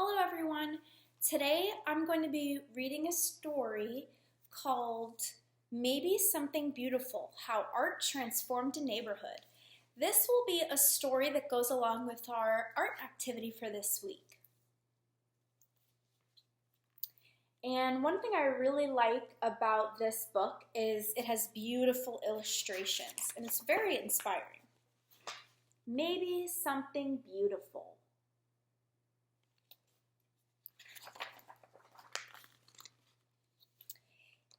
Hello everyone. Today I'm going to be reading a story called Maybe Something Beautiful, How Art Transformed a Neighborhood. This will be a story that goes along with our art activity for this week. And one thing I really like about this book is it has beautiful illustrations and it's very inspiring. Maybe something beautiful.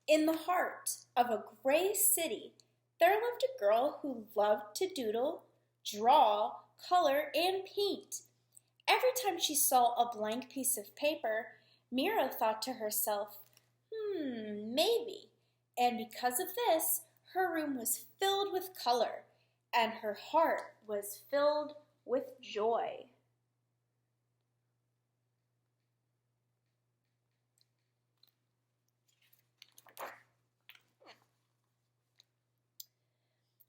In the heart of a gray city, there lived a girl who loved to doodle, draw, color, and paint. Every time she saw a blank piece of paper, Mira thought to herself, maybe. And because of this, her room was filled with color, and her heart was filled with joy.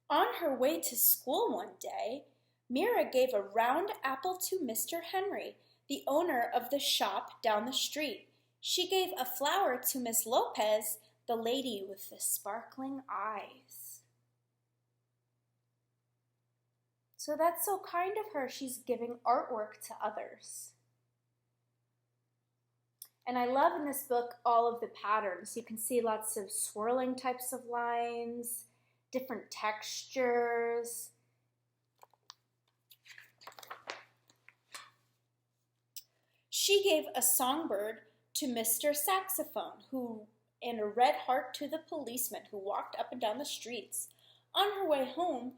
On her way to school one day, Mira gave a round apple to Mr. Henry, the owner of the shop down the street. She gave a flower to Miss Lopez, the lady with the sparkling eyes. So that's so kind of her. She's giving artwork to others. And I love in this book all of the patterns. You can see lots of swirling types of lines, different textures. She gave a songbird to Mr. Saxophone, and a red heart to the policeman who walked up and down the streets. On her way home,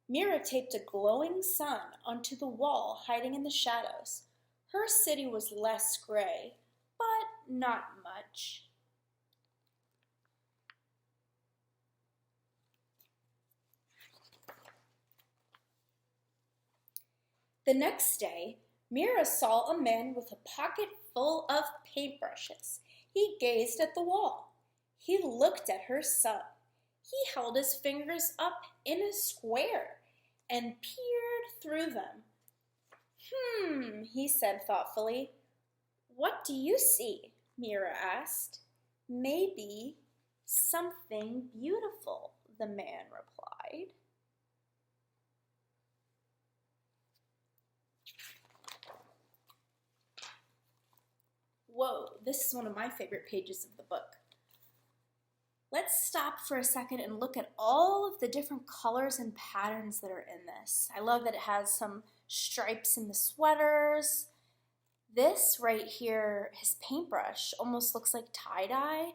Mira taped a glowing sun onto the wall, hiding in the shadows. Her city was less gray, but not much. The next day, Mira saw a man with a pocket full of paintbrushes. He gazed at the wall. He looked at her son. He held his fingers up in a square and peered through them. He said thoughtfully. What do you see? Mira asked. Maybe something beautiful, the man replied. Whoa, this is one of my favorite pages of the book. Let's stop for a second and look at all of the different colors and patterns that are in this. I love that it has some stripes in the sweaters. This right here, his paintbrush, almost looks like tie-dye.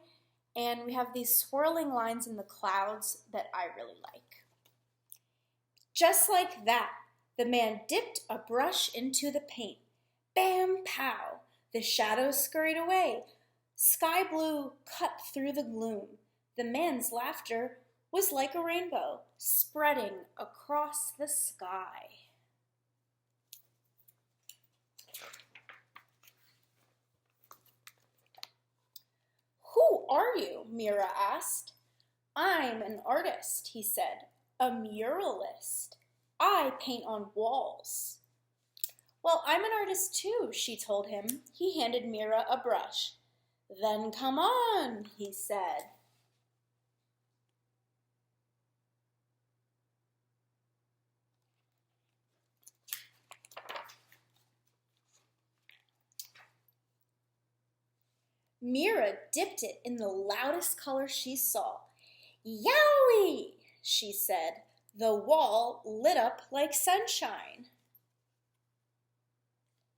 And we have these swirling lines in the clouds that I really like. Just like that, the man dipped a brush into the paint. Bam, pow! The shadows scurried away. Sky blue cut through the gloom. The man's laughter was like a rainbow, spreading across the sky. Who are you? Mira asked. I'm an artist, he said, a muralist. I paint on walls. Well, I'm an artist too, she told him. He handed Mira a brush. Then come on, he said. Mira dipped it in the loudest color she saw. Yowie, she said. The wall lit up like sunshine.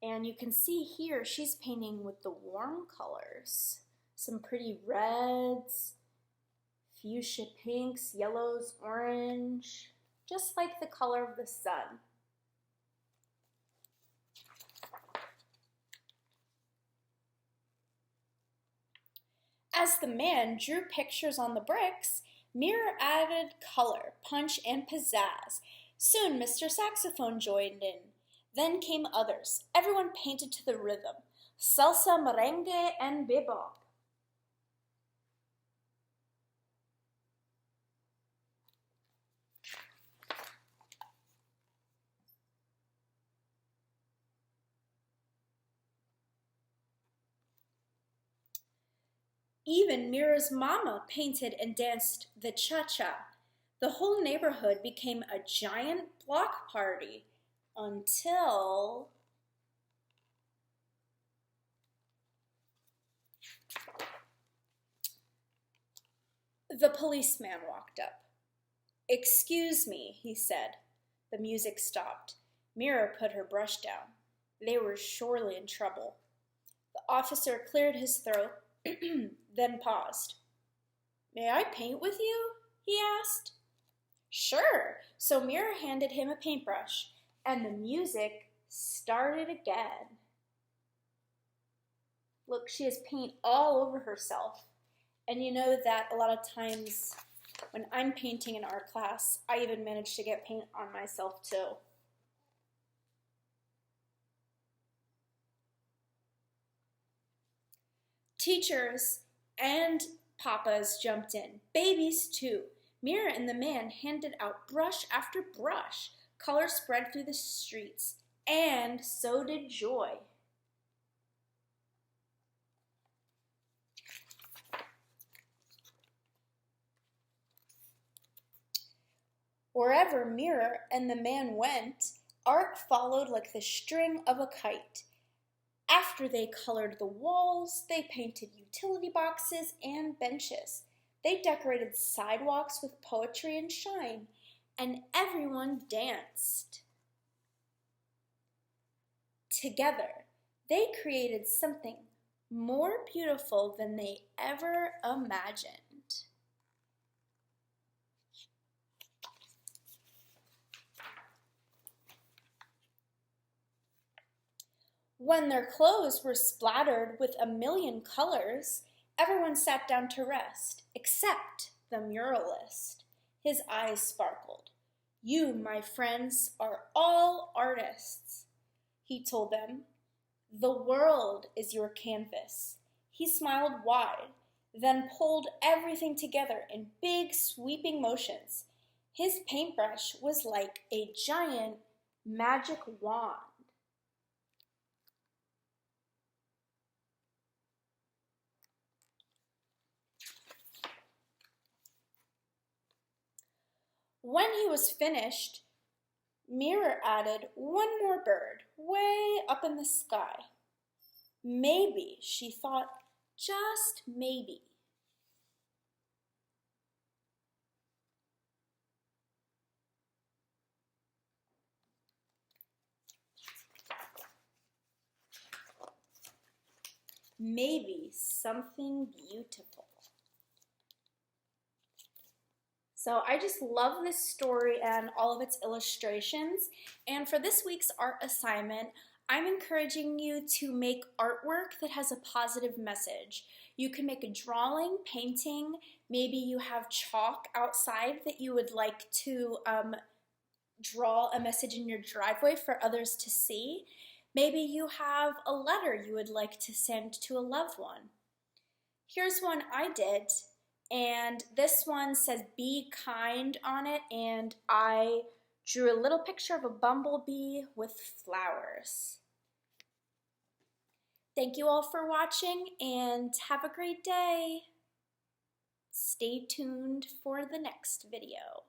And you can see here she's painting with the warm colors. Some pretty reds, fuchsia pinks, yellows, orange, just like the color of the sun. As the man drew pictures on the bricks, Mira added color, punch, and pizzazz. Soon Mr. Saxophone joined in. Then came others. Everyone painted to the rhythm. Salsa, merengue, and bebop. Even Mira's mama painted and danced the cha-cha. The whole neighborhood became a giant block party until the policeman walked up. "Excuse me," he said. The music stopped. Mira put her brush down. They were surely in trouble. The officer cleared his throat, then paused. "May I paint with you?" he asked. "Sure." So Mira handed him a paintbrush, and the music started again. Look, she has paint all over herself. And you know that a lot of times when I'm painting in art class, I even manage to get paint on myself too. Teachers and papas jumped in, babies too. Mira and the man handed out brush after brush. Color spread through the streets, and so did joy. Wherever Mira and the man went, art followed like the string of a kite. After they colored the walls, they painted utility boxes and benches. They decorated sidewalks with poetry and shine, and everyone danced. Together, they created something more beautiful than they ever imagined. When their clothes were splattered with a million colors, everyone sat down to rest, except the muralist. His eyes sparkled. "You, my friends, are all artists," he told them. "The world is your canvas." He smiled wide, then pulled everything together in big, sweeping motions. His paintbrush was like a giant magic wand. When he was finished, Mira added one more bird way up in the sky. Maybe, she thought, just maybe. Maybe something beautiful. So I just love this story and all of its illustrations. And for this week's art assignment, I'm encouraging you to make artwork that has a positive message. You can make a drawing, painting, maybe you have chalk outside that you would like to draw a message in your driveway for others to see. Maybe you have a letter you would like to send to a loved one. Here's one I did. And this one says "be kind" on it, and I drew a little picture of a bumblebee with flowers. Thank you all for watching, and have a great day. Stay tuned for the next video.